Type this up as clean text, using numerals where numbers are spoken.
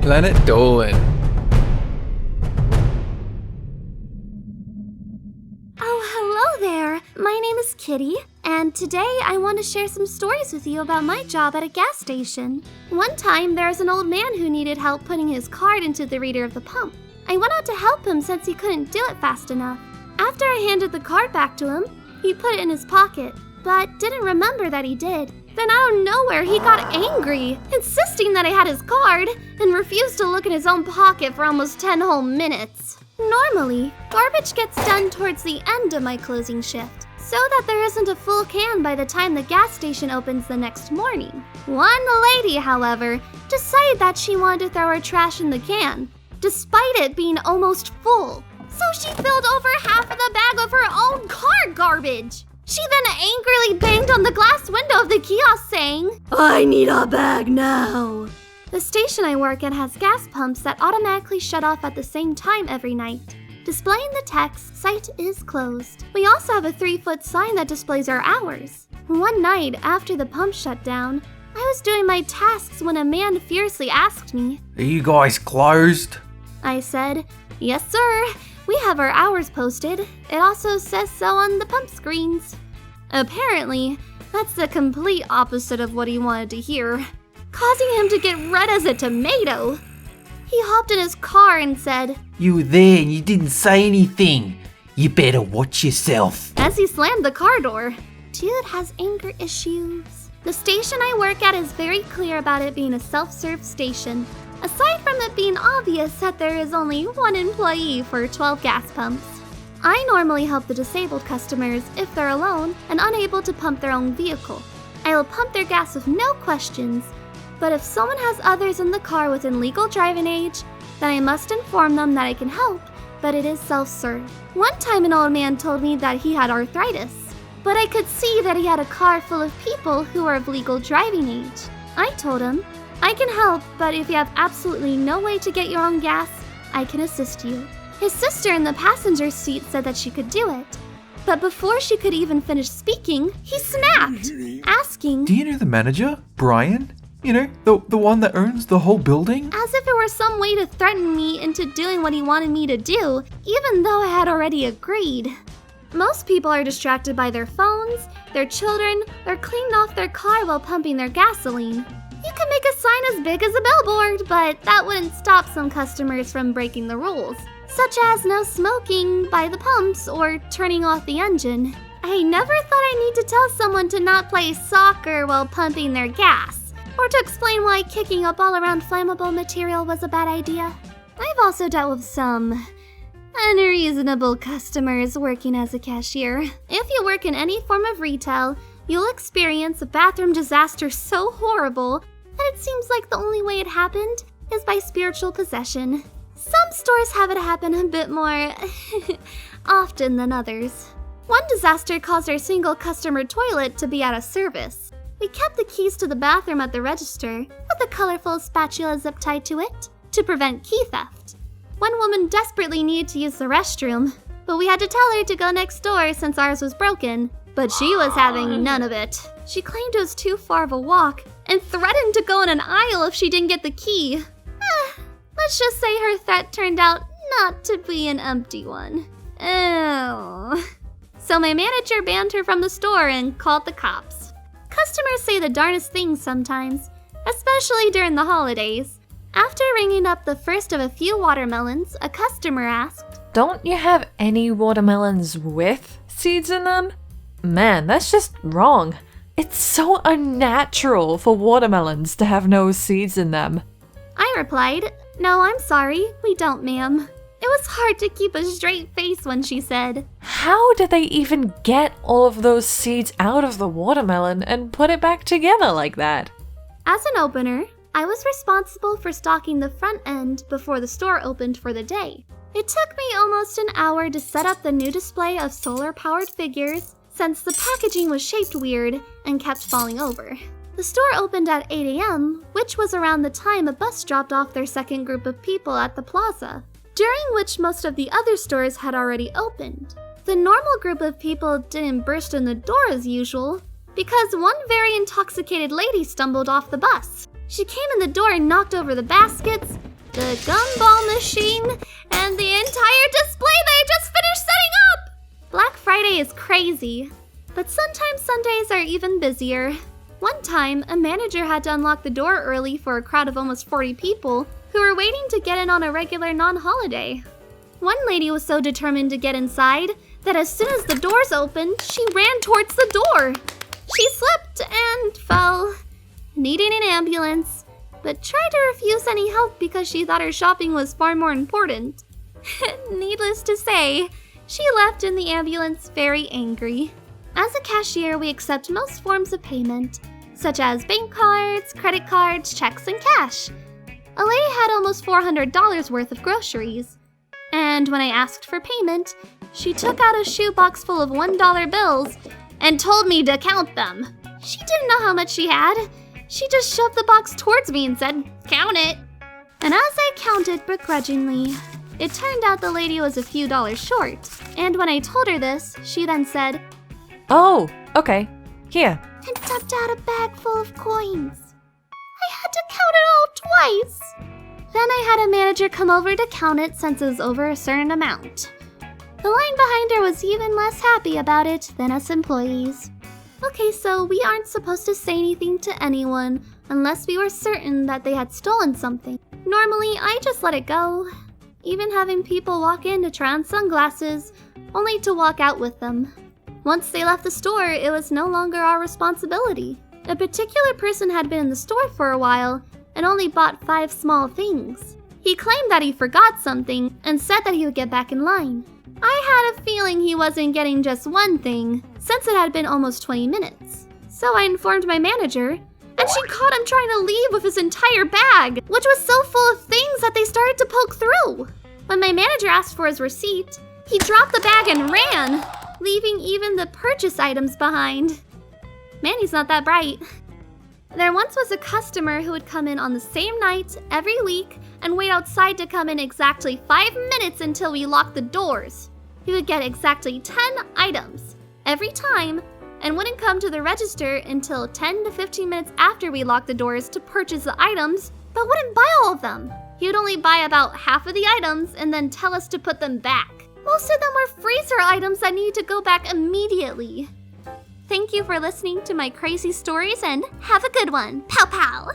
Planet Dolan. Oh, hello there. My name is Kitty, and today I want to share some stories with you about my job at a gas station. One time, there was an old man who needed help putting his card into the reader of the pump. I went out to help him since he couldn't do it fast enough. After I handed the card back to him, he put it in his pocket, but didn't remember that he did. Then out of nowhere, he got angry, insisting that I had his card, and refused to look in his own pocket for almost 10 whole minutes. Normally, garbage gets done towards the end of my closing shift, so that there isn't a full can by the time the gas station opens the next morning. One lady, however, decided that she wanted to throw her trash in the can, despite it being almost full. So she filled over half of the bag of her own car garbage. She then angrily banged on the glass window of the kiosk saying, "I need a bag now." The station I work at has gas pumps that automatically shut off at the same time every night, displaying the text, "Site is closed." We also have a 3-foot sign that displays our hours. One night, after the pump shut down, I was doing my tasks when a man fiercely asked me, Are you guys closed? I said, "Yes, sir. We have our hours posted. It also says so on the pump screens." Apparently, that's the complete opposite of what he wanted to hear, causing him to get red as a tomato. He hopped in his car and said, "You were there and you didn't say anything. You better watch yourself." as he slammed the car door. Dude has anger issues. The station I work at is very clear about it being a self-serve station, aside from it being obvious that there is only one employee for 12 gas pumps. I normally help the disabled customers if they're alone and unable to pump their own vehicle. I will pump their gas with no questions, but if someone has others in the car within legal driving age, then I must inform them that I can help, but it is self-serve. One time an old man told me that he had arthritis, but I could see that he had a car full of people who were of legal driving age. I told him, "I can help, but if you have absolutely no way to get your own gas, I can assist you." His sister in the passenger seat said that she could do it, but before she could even finish speaking, he snapped, asking, Do you know the manager, Brian? You know, the one that owns the whole building? as if it were some way to threaten me into doing what he wanted me to do, even though I had already agreed. Most people are distracted by their phones, their children, or cleaning off their car while pumping their gasoline. You could make a sign as big as a billboard, but that wouldn't stop some customers from breaking the rules, such as no smoking by the pumps or turning off the engine. I never thought I'd need to tell someone to not play soccer while pumping their gas, or to explain why kicking a ball around flammable material was a bad idea. I've also dealt with some unreasonable customers working as a cashier. If you work in any form of retail, you'll experience a bathroom disaster so horrible that it seems like the only way it happened is by spiritual possession. Some stores have it happen a bit more often than others. One disaster caused our single customer toilet to be out of service. We kept the keys to the bathroom at the register with a colorful spatula zip tied to it to prevent key theft. One woman desperately needed to use the restroom, but we had to tell her to go next door since ours was broken. But she was having none of it. She claimed it was too far of a walk and threatened to go in an aisle if she didn't get the key. Let's just say her threat turned out not to be an empty one. Oh. So my manager banned her from the store and called the cops. Customers say the darndest things sometimes, especially during the holidays. After ringing up the first of a few watermelons, a customer asked, "Don't you have any watermelons with seeds in them?" Man, that's just wrong. It's so unnatural for watermelons to have no seeds in them. I replied, "No, I'm sorry, we don't, ma'am." It was hard to keep a straight face when she said, How did they even get all of those seeds out of the watermelon and put it back together like that? As an opener, I was responsible for stocking the front end before the store opened for the day. It took me almost an hour to set up the new display of solar-powered figures since the packaging was shaped weird and kept falling over. The store opened at 8 a.m., which was around the time a bus dropped off their second group of people at the plaza, during which most of the other stores had already opened. The normal group of people didn't burst in the door as usual, because one very intoxicated lady stumbled off the bus. She came in the door and knocked over the baskets, the gumball machine, and the entire display they just finished setting up! Black Friday is crazy, but sometimes Sundays are even busier. One time, a manager had to unlock the door early for a crowd of almost 40 people who were waiting to get in on a regular non-holiday. One lady was so determined to get inside that as soon as the doors opened, she ran towards the door. She slipped and fell, needing an ambulance, but tried to refuse any help because she thought her shopping was far more important. Needless to say, she left in the ambulance very angry. As a cashier, we accept most forms of payment, such as bank cards, credit cards, checks, and cash. A lady had almost $400 worth of groceries, and when I asked for payment, she took out a shoebox full of $1 bills and told me to count them. She didn't know how much she had. She just shoved the box towards me and said, "Count it." And as I counted begrudgingly, it turned out the lady was a few dollars short. And when I told her this, she then said, Oh, okay. Here. and dumped out a bag full of coins. I had to count it all twice. Then I had a manager come over to count it since it was over a certain amount. The line behind her was even less happy about it than us employees. Okay, so we aren't supposed to say anything to anyone unless we were certain that they had stolen something. Normally, I just let it go. Even having people walk in to try on sunglasses, only to walk out with them. Once they left the store, it was no longer our responsibility. A particular person had been in the store for a while and only bought 5 small things. He claimed that he forgot something and said that he would get back in line. I had a feeling he wasn't getting just one thing, since it had been almost 20 minutes. So I informed my manager, and she caught him trying to leave with his entire bag, which was so full of things that they started to poke through. When my manager asked for his receipt, he dropped the bag and ran, leaving even the purchase items behind. Man, he's not that bright. There once was a customer who would come in on the same night every week and wait outside to come in exactly 5 minutes until we locked the doors. He would get exactly 10 items every time and wouldn't come to the register until 10 to 15 minutes after we locked the doors to purchase the items, but wouldn't buy all of them. He would only buy about half of the items and then tell us to put them back. Most of them were freezer items that needed to go back immediately. Thank you for listening to my crazy stories and have a good one. Pow pow!